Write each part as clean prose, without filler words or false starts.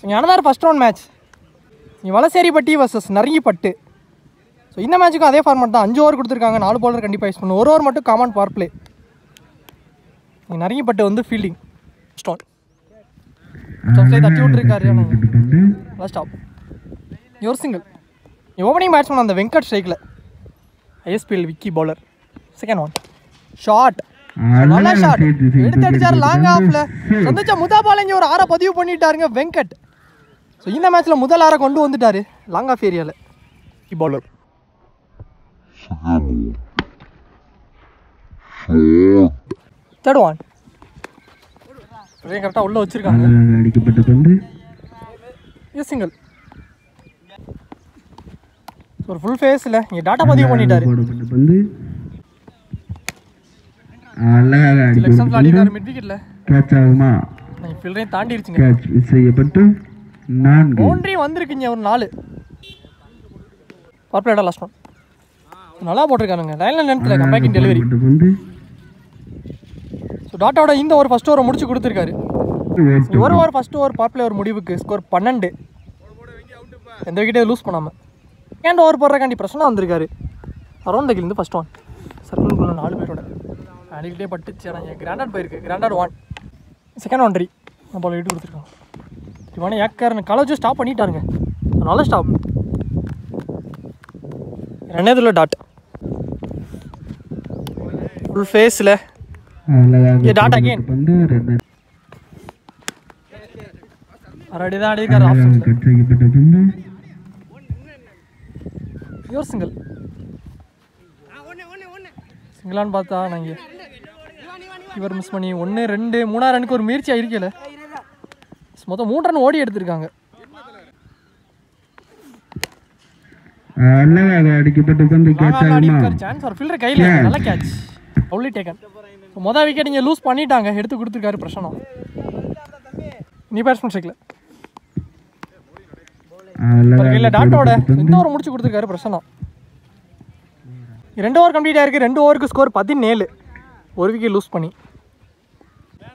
another first round match. Valaseripatti vs Naringipattu. So இந்த மேட்ச்சுக்கும் அதே ஃபார்மேட் தான். 5 ஓவர் கொடுத்துருக்காங்க. 4 பாலர் கண்டிப்பாக யூஸ் பண்ணணும். 1 ஓவர் மட்டும் காமன் பவர் பிளே. நரிங்கிப்பட்டு வந்து ஃபீல்டிங் ஸ்டால் தட்டி விட்டுருக்காரு. Stop your single. Opening batsman அந்த வெங்கட் ஸ்ட்ரைக்கில். ISPL Vicky bowler. Second one short. நல்ல ஷாட் எடுத்து அடிச்சார் லாங் ஆஃப்ல. சந்திச்சா முதாபால் இங்கே ஒரு 6 பதிவு பண்ணிட்டாருங்க வெங்கட். ஸோ இந்த மேட்ச்சில் முதல் 6 கொண்டு வந்துட்டாரு லாங் ஆஃப் ஏரியாவில் விக்கி பவுலர். தேர்ட் ஒன் கரெக்டாக உள்ள வச்சிருக்காங்க. இது சிங்கிள். ஒரு ஃபுல் ஃபேஸில் இங்கே டாட்டா பதிவு பண்ணிட்டாரு. செலெக்ஷன்ஸ் ஆடிட்டாரு மிட் விக்கெட்டில். கேட்ச் ஆகுமா? ஃபீல்டரையும் தாண்டிடுச்சுங்க. கேட்ச் மிஸ் செய்யப்பட்டு 4 பவுண்டரி வந்திருக்குங்க. ஒரு 4 பவர் பிளேடா லாஸ்ட் ஒன். நல்லா போட்டிருக்கானுங்க. லைனில் நேரத்தில் கம்பேக்கிங் டெலிவரி. ஸோ டாட்டாவோட இந்த ஒரு ஃபஸ்ட் ஓவரை முடிச்சு கொடுத்துருக்காரு. ஒரு over first over power play ஒரு முடிவுக்கு ஸ்கோர் 12. எந்த விக்கெட்டே லூஸ் பண்ணாமல். செகண்ட் ஓவர் போடுறக்காண்டி பிரச்சனை வந்திருக்காரு. அரௌண்ட் த கில் ஃபஸ்ட் ஒன். சர்க்கிள்குள்ள 4 பேரோட அடிக்கிட்டே பட்டுச்சு. ஆனால் கிராண்டட் போயிருக்கு. கிராண்டட் 1. செகண்ட் ஒன்ட்ரி நம்ம விட்டு கொடுத்துருக்காங்க. இவனே ஏக்கர்னு காலேஜும் ஸ்டாப் பண்ணிட்டாருங்க. நல்ல ஸ்டாப். ரெண்டாவதுல டாட் ஃபுல் ஃபேஸில் டாட் அகெயின். அரடி தான் அடிக்கார். Your single. சிங்கிளான்னு பார்த்தா நாங்கள் இவர் மிஸ் பண்ணி 1 2 3 ரனுக்கு ஒரு முயற்சி ஆயிருக்கல. மொத்தம் 3 ரன் ஓடி எடுத்திருக்காங்க. சான்ஸ் ஒரு ஃபீல்டர் கையில் நல்ல கேட்ச். Only taken. மொதல் விக்கெட் இங்கே லூஸ் பண்ணிட்டாங்க. எடுத்து கொடுத்துருக்காரு பிரச்சனை. நீ பேட்ஸ்மேன் ஸ்ட்ரைக்கில் கையில் டாட்டோட இந்த ஓவர் முடிச்சு கொடுத்துருக்காரு பிரச்சனை. 2 ஓவர் கம்ப்ளீட் ஆயிருக்கு. 2 ஓவருக்கு ஸ்கோர் 17. ஒரு விக்கெட் லூஸ் பண்ணி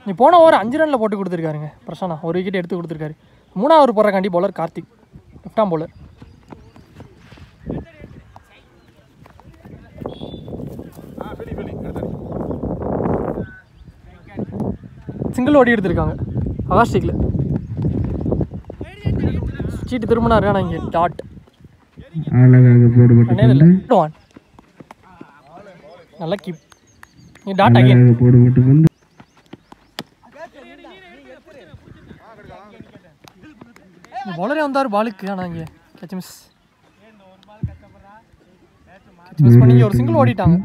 நீ போன ஓவர் 5 ரனில் போட்டு கொடுத்துருக்காருங்க பிரச்சனை. ஒரு விக்கெட் எடுத்து கொடுத்துருக்காரு. 3ஆவது ஓவர் போடுறக்காண்டி bowler Karthik. Left arm bowler. Single ஓடி எடுத்திருக்காங்க அகாஸ்டிக்கில். சீட்டு திரும்பினாரு. ஆனால் இங்கே டாட் நல்லா கீப். இங்கே டாட் அகைன். பவுலரே வந்தார் பாலுக்கு. ஆனால் இங்கே கேட்ச் மிஸ் பண்ணி ஒரு சிங்கிள் ஓடிட்டாங்க.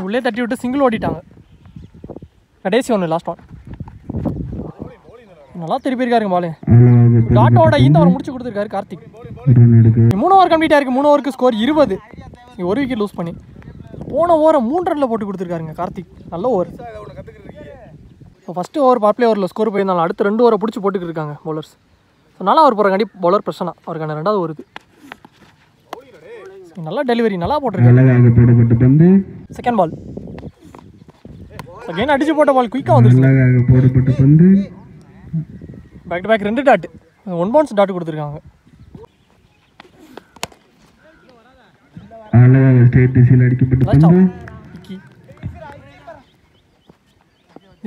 உள்ளே தட்டி விட்டு சிங்கிள் ஓடிட்டாங்க. கடைசி ஒன்று லாஸ்ட் ஒன். நல்லா திருப்பி இருக்காருங்க பாலு. டாட்டோட இந்த ஓவர் முடிச்சு கொடுத்துருக்காரு கார்த்திக். 3 ஓவர் கம்ப்ளீட் ஆயிருக்கு. 3 ஓவருக்கு ஸ்கோர் 20. ஒரு விக்கெட் லூஸ் பண்ணி போன ஓவரை 3 ரனில் போட்டு கொடுத்துருக்காருங்க கார்த்திக். நல்ல over. So first over power play ஓவரில் ஸ்கோர் போயிருந்தாலும் அடுத்து 2 ஓவரை பிடிச்சி போட்டுக்கிட்டு இருக்காங்க பவுலர்ஸ். ஸோ நல்லா ஓவர் போகிறக்காண்டி பவுலர் பிரச்சனை. அவருக்கான 2வது ஓவர் நல்லா டெலிவரி நல்லா போட்டிருக்காரு. செகண்ட் பால் அகைன் அடிச்சு போட்ட பால் குயிக்காக வந்துருச்சு. Back to back 2 dot 1 bounce dot கொடுத்துருக்காங்க.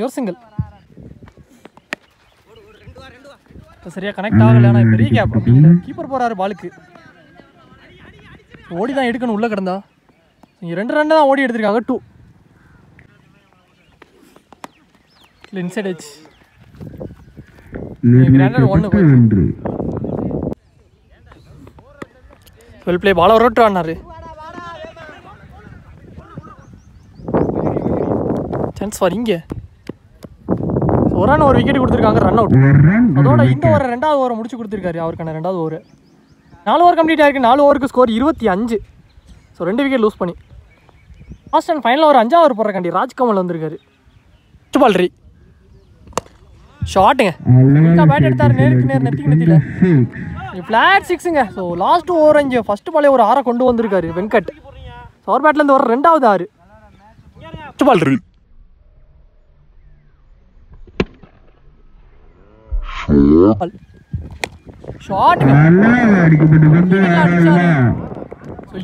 யோர் சிங்கிள். சரியா கனெக்ட் ஆகல. ஆனால் பெரிய கேப். கீப்பர் போறாரு பாலுக்கு. ஓடி தான் எடுக்கணும். உள்ள கிடந்தா இங்கே 2 ரன் தான் ஓடி எடுத்திருக்காங்க. 2 இன்சைட் எட்ஜ். Well play. பால ரோட்டு ஆனாரு. சான்ஸ் ஃபார் இங்கே ஒரு ரன் ஒரு விக்கெட் கொடுத்துருக்காங்க. Run out. அதோட இந்த ஓவர் 2வது ஓவரை முடிச்சு கொடுத்துருக்காரு. அவருக்கான 2வது ஓவர். 4 ஓவர் கம்ப்ளீட் ஆயிருக்கு. 4 ஓவருக்கு ஸ்கோர் 25. ஸோ 2 விக்கெட் லூஸ் பண்ணி லாஸ்ட் அண்ட் ஃபைனல் ஒரு 5ஆவது ஓவர் போடுறக்காண்டி ராஜ்கமல் வந்திருக்காரு. ஃபஸ்ட் பால் ரீ ஷாட்டுங்க. பேட் எடுத்தார். நேருக்கு நேர் நெத்திக்கு நெத்தியில் ஃப்ளாட் 6ங்க. ஸோ லாஸ்ட் ஓவர் இங்கே ஃபஸ்ட்டு பாலே ஒரு 6 கொண்டு வந்திருக்காரு வெங்கட். ஸோ அவர் பேட்லேருந்து வர 2வது 6. ஃபஸ்ட் பால் ரீ ஷாட்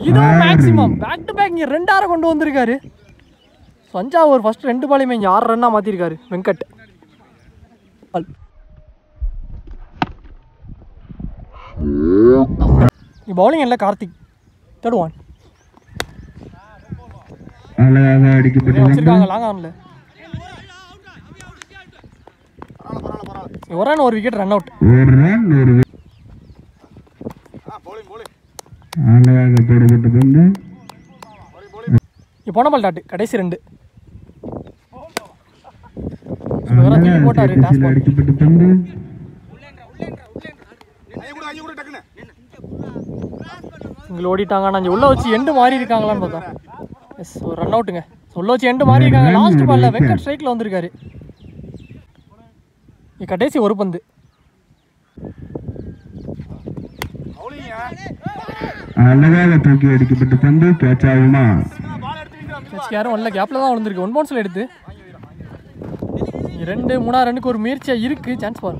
இதுவும் மேக்ஸிமம் பேக் டு பேக் இங்கே 2 6 கொண்டு வந்திருக்காரு. தஞ்சாவூர் ஃபர்ஸ்ட் 2 பாலையுமே இங்கே 6 ரன்னாக மாற்றிருக்காரு வெங்கட். பவுலிங் இல்லை கார்த்திக். தேர்ட் ஒன் வச்சிருக்காங்க லாங் ஆன்ல. ஒரு ரன் ஒரு விக்கெட் ரன் அவுட். போன பால் டாட்டு கடைசி 2 போட்டாரு. இங்கே ஓடிட்டாங்க. ஆனால் உள்ள வச்சு எண்டு மாறி இருக்காங்களான்னு பார்த்தா எஸ் ஒரு ரன் அவுட்டுங்க. உள்ள வச்சு எண்டு மாறி இருக்காங்க. லாஸ்ட் பால்ல வெங்கட் ஸ்ட்ரைக்கில் வந்திருக்காரு. கடைசி ஒரு பந்து அழகாக தூக்கி அடிக்கப்பட்ட பந்து கேட்ச் ஆகுமா? யாரும் நல்ல கேப்ல தான் விழுந்திருக்கு. 1 பவுன்ஸ்ல எடுத்து 2 3 ரன்னுக்கு ஒரு முயற்சியா இருக்கு. சான்ஸ் பாரு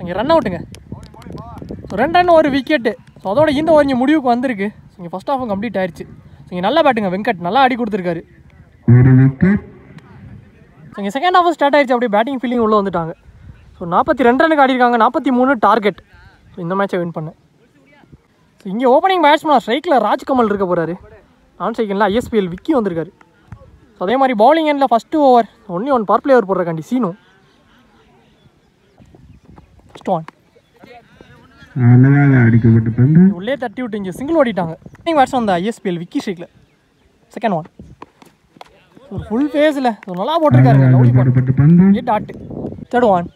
இங்கே ரன் அவுட்டுங்க. 2 ரன் ஒரு விக்கெட்டு. ஸோ அதோட இந்த ஓவர் இங்கே முடிவுக்கு வந்திருக்கு. இங்கே ஃபர்ஸ்ட் ஹாஃபும் கம்ப்ளீட் ஆயிடுச்சு. இங்கே நல்லா பேட்டுங்க வெங்கட் நல்லா ஆடி கொடுத்துருக்காரு. இங்கே செகண்ட் ஹாஃப் ஸ்டார்ட் ஆயிடுச்சு. அப்படியே பேட்டிங் ஃபீலிங் உள்ளே வந்துட்டாங்க. ஸோ 42 ரன்னுக்கு ஆடிருக்காங்க. 43 டார்கெட். ஸோ இந்த மேட்சை வின் பண்ணேன். ஸோ இங்கே ஓப்பனிங் பேட்ஸ்மேன் ஸ்ட்ரைக்கில் ராஜ்கமல் இருக்க போகிறாரு. நான் ஸ்ட்ரைக்கில் ஐஎஸ்பிஎல் விக்கி வந்திருக்காரு. ஸோ அதே மாதிரி பவுலிங் எண்டில் first over only 1 power play over போடுறக்காண்டி சீனு. ஃபஸ்ட் ஒன் உள்ளே தட்டி விட்டு இங்கே சிங்கிள் ஓடிட்டாங்க. பேட்ஸ்மேன் அந்த ஐஎஸ்பிஎல் விக்கி ஸ்ட்ரைக்கில். செகண்ட் ஒன் ஒரு ஃபுல் ஃபேஸில் நல்லா போட்டிருக்காருங்க. லவ்லி போட்டு டாட்டு. தேர்ட் ஒன்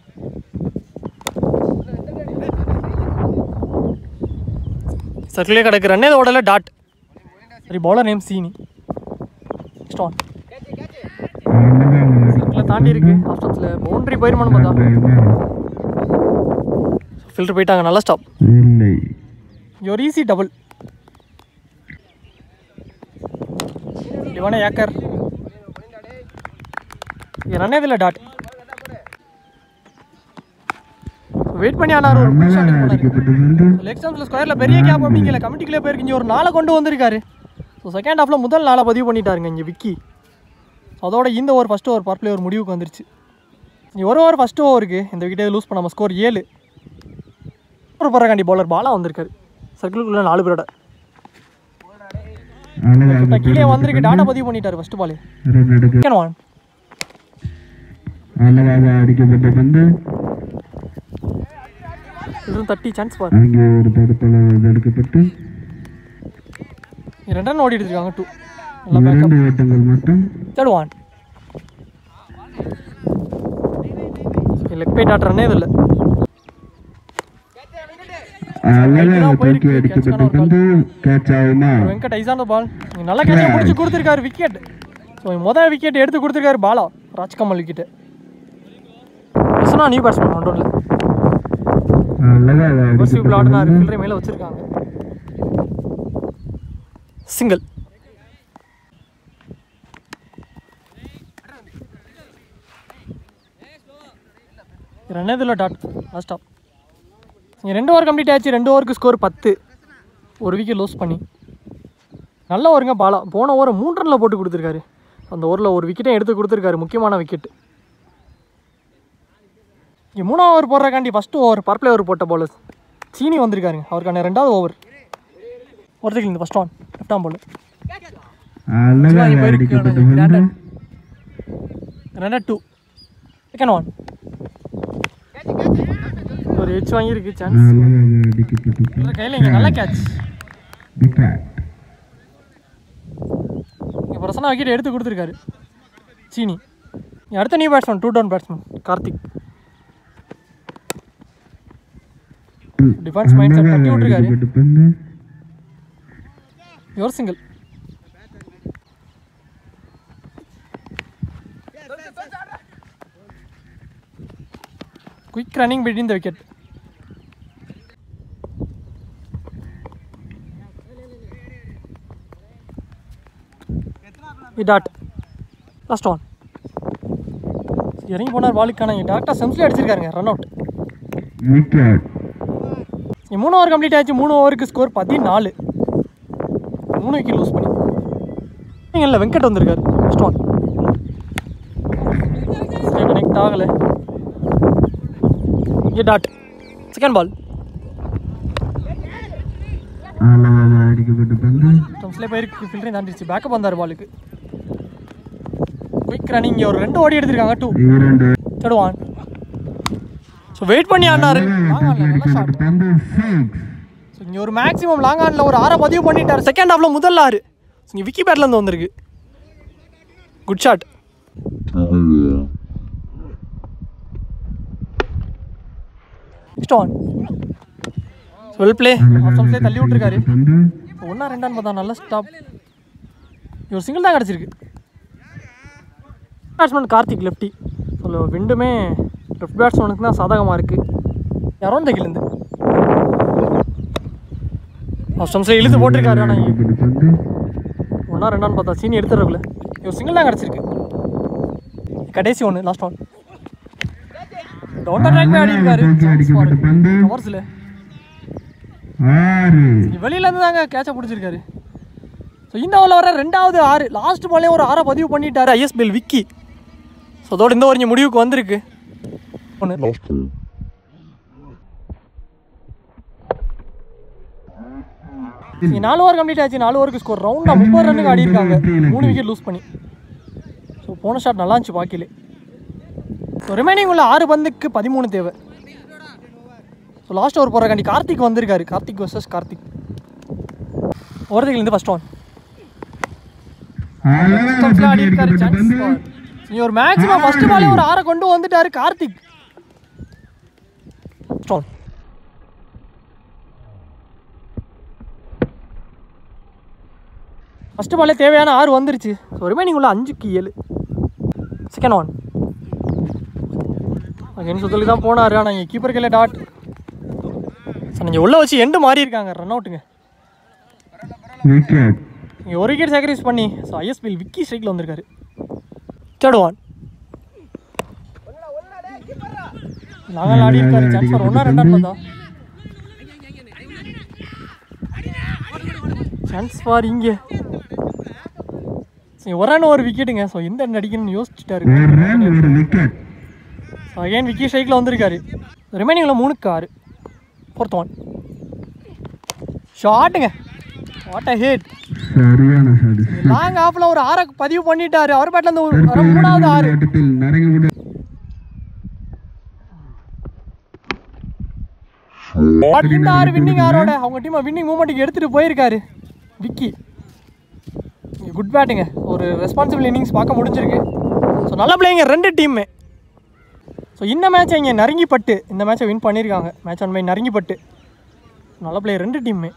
சர்க்கிளே கிடக்கு. ரன்னே ஓடல டாட். சரி பவுலர் நேம் சீனி. நெக்ஸ்ட் ஒன் சர்க்கிளை தாண்டி இருக்கு. ஆப்ஷன்ஸில் பவுண்டரி போயிருமான்னு பார்த்தா ஃபில்டர் போயிட்டாங்க. நல்லா ஸ்டாப். Your easy double. இவனே ஏக்கர். ரன்னே இதில் டாட். வெயிட் பண்ணி ஆனார். ஒரு லெக் ஸ்டம்ப்ஸில் ஸ்கொயரில் பெரிய கேப் அப்படிங்கல கமிட்டிக்குள்ளே போயிருக்கு. இங்கே ஒரு 4 கொண்டு வந்திருக்காரு. ஸோ செகண்ட் ஹாஃபில் முதல் 4 பதிவு பண்ணிட்டாருங்க இங்கே விக்கி. ஸோ அதோட இந்த over first over power play ஒரு முடிவுக்கு வந்துருச்சு. இங்கே ஒரு ஓவர் ஃபஸ்ட்டு ஓவருக்கு இந்த விக்கெட்டை லூஸ் பண்ணாமல் ஸ்கோர் 7. ஒரு போகிறக்காண்டி பவுலர் பாலா வந்திருக்காரு. சர்க்கிளுக்குள்ளே 4 பேரோட கீழே வந்திருக்கு. டாட்டா பதிவு பண்ணிட்டாரு ஃபஸ்ட்டு பாலே. செகண்ட் ஒன் இதுவும் தட்டி சான்ஸ் பாரு. 2 ரன் ஓடி எடுத்துருக்காங்க. 2 நல்லா backup. Third one leg bye dot ரன்னே இது இல்லை. வெங்கட் ஐசான பால் நல்லா கேட்ச முடிச்சு கொடுத்துருக்காரு விக்கெட். ஸோ முதல் விக்கெட் எடுத்து கொடுத்துருக்காரு Bala. Rajkamal wicket. New batsman ஒன்றில் ஃபில்டரை மேலே வச்சிருக்காங்க. சிங்கிள். ரன்னேதில் டாட் லாஸ்ட் ஸ்டாப். இங்கே 2 ஓவர் கம்ப்ளீட் ஆச்சு. 2 ஓவருக்கு ஸ்கோர் 10. ஒரு விக்கெட் லூஸ் பண்ணி நல்ல ஓவருங்க பாலா. போன ஓவர் 3 ரனில் போட்டு கொடுத்துருக்காரு. அந்த ஓவரில் ஒரு விக்கெட்டையும் எடுத்து கொடுத்துருக்காரு. முக்கியமான விக்கெட்டு. இங்கே 3ஆவது ஓவர் போடுறக்காண்டி first over power play over போட்ட பவுலர் சீனி வந்திருக்காருங்க. அவருக்கான 2வது ஓவர் ஒருத்தருக்கு இந்த first one left arm bowler. Run 2. Second one ஒரு ஹெச் வாங்கியிருக்கு. சான்ஸ் கையில் இங்கே நல்ல கேட்ச். இங்கே பிரசன்னா விக்கெட் எடுத்து கொடுத்துருக்காரு சீனி. அடுத்த new batsman 2 down batsman Karthik. Defence mind set தட்டி விட்டுருக்காரு. யோர் single. Quick running between the wicket. Dot last one. இறங்கி போனார் பாலுக்கான டேரக்டாக செம்ஸ்லேயே அடிச்சிருக்காருங்க run out. Wicket 3 over complete ஆச்சு. 3 ஓவருக்கு ஸ்கோர் 14. 3 விக்கெட் லூஸ் பண்ணி இல்லை வெங்கட் வந்திருக்காரு. ஃபர்ஸ்ட் ஒன் கனெக்ட் ஆகலை. இங்கே டாட். செகண்ட் பால் அழகாக அடிக்கப்பட்ட பந்து ஸ்டம்ப்ஸ்லேயே போயிருக்கு. ஃபில்டரையும் தாண்டிடுச்சு. பேக்கப் வந்தார் பாலுக்கு. Quick running. இங்கே ஒரு 2 ஓடி எடுத்திருக்காங்க. 2 2 தேர்ட் ஒன். ஸோ வெயிட் பண்ணி ஆடினாரு. லாங் ஆன்ல நல்ல ஷாட். பந்து 6 ஸோ இங்கே ஒரு மேக்ஸிமம் லாங் ஆனில் ஒரு 6 பதிவு பண்ணிட்டார். செகண்ட் ஹாஃபில் முதல் 6 இங்கே விக்கி பேட்லேருந்து வந்திருக்கு. Good shot. Next one. Well play. ஆப்ஷன்ஸ்லேயே தள்ளி விட்டுருக்காரு. 1 2 பார்த்தா நல்ல ஸ்டாப். ஒரு சிங்கிள் தான் கிடச்சிருக்கு. Batsman Karthik lefty. ஸோ விண்டுமே லெஃப்ட் பேட்ஸ்மேனுக்கு தான் சாதகமாக இருக்குது. யாரோ இந்த கிழந்து ஆப்ஷன்ஸில் இழுத்து போட்டிருக்காரு. ஆனால் 1 2 பார்த்தா சீனி எடுத்துறதுக்குள்ள ஒரு சிங்கிள் தான் கிடச்சிருக்கு. கடைசி ஒன்று லாஸ்ட் ஒன். டவுன் ட்ராக் ஆடி இருக்காரு. கவர்ஸில் வெளியிலேருந்து தாங்க கேட்சை பிடிச்சிருக்காரு. ஸோ இந்த ஓவரில் வர 2வது 6 லாஸ்ட் பாலே ஒரு 6 பதிவு பண்ணிட்டார் ஐஎஸ்பிஎல் விக்கி. ஸோ அதோட இந்த ஒரு முடிவுக்கு வந்திருக்கு. ஒன்று 4 ஓவர் கம்ப்ளீட் ஆச்சு. 4 ஓவருக்கு ஸ்கோர் ரவுண்டாக 30 ரன்னுக்கு ஆடி இருக்காங்க. 3 விக்கெட் லூஸ் பண்ணி. ஸோ போன ஷாட் நல்லா இருந்துச்சு பாக்கிலே. ஸோ ரிமைனிங் உள்ள 6 பந்துக்கு 13 தேவை. ஸோ லாஸ்ட் ஓவர் போகிறக்காண்டி கார்த்திக் வந்திருக்காரு. கார்த்திக் வர்சஸ் கார்த்திக். ஓவர்லேருந்து ஃபர்ஸ்ட் ஒன் ஆடி இருக்காரு. சான்ஸ் ஒரு மேக்ஸிமம் ஃபர்ஸ்ட் பாலே ஒரு 6 கொண்டு வந்துட்டாரு கார்த்திக். ஸ்டால் ஃபஸ்ட்டு பாலே தேவையான 6 வந்துருச்சு. ஸோ ரிமைனிங் உள்ள 5க்கு 7. செகண்ட் ஒன் அகைன் சுத்தலுக்கு தான் போனார். ஆனால் இங்கே கீப்பர் கையில் டாட். சார் நீங்கள் உள்ளே வச்சு எண்டு மாறி இருக்காங்க. ரன் அவுட்டுங்க. இங்கே ஒரு விக்கெட் சாக்ரிஃபைஸ் பண்ணி ஸோ ஐஎஸ்பிஎல் விக்கி ஸ்ட்ரைக்கில் வந்திருக்காரு. தேர்ட் ஒன் நாங்கள் ஆடி இருக்காரு. சான்ஸ் ஃபார் 1 2 பார்த்தா சான்ஸ் ஃபார் இங்கே ஒரு விக்கெட்டுங்க. ஸோ எந்த ரன் அடிக்கணும்னு யோசிச்சுட்டாரு. ஸோ அகைன் விக்கி ஸ்ட்ரைக்கில் வந்திருக்காரு. ரிமைனிங்கில் 3க்கு 6. ஃபோர்த் ஒன் ஷாட்டுங்க. What a hit. லாங் ஆஃப்ல ஒரு 6 பதிவு பண்ணிட்டாரு. அவர் பேட்ல இருந்து ஒரு 3வது 6 இந்த 6 வின்னிங் ஆரோட அவங்க டீமை வின்னிங் மூமெண்ட்டுக்கு எடுத்துகிட்டு போயிருக்காரு விக்கி. குட் பேட்டுங்க. ஒரு ரெஸ்பான்சிபிள் இன்னிங்ஸ் பார்க்க முடிஞ்சிருக்கு. ஸோ நல்ல பிளேயிங்க 2 டீமே. ஸோ இந்த மேட்சை இங்கே நறுங்கிப்பட்டு இந்த மேட்சை வின் பண்ணியிருக்காங்க. மேட்ச் 1 பை நறுங்கிப்பட்டு நல்ல பிளேயர் 2 டீமே.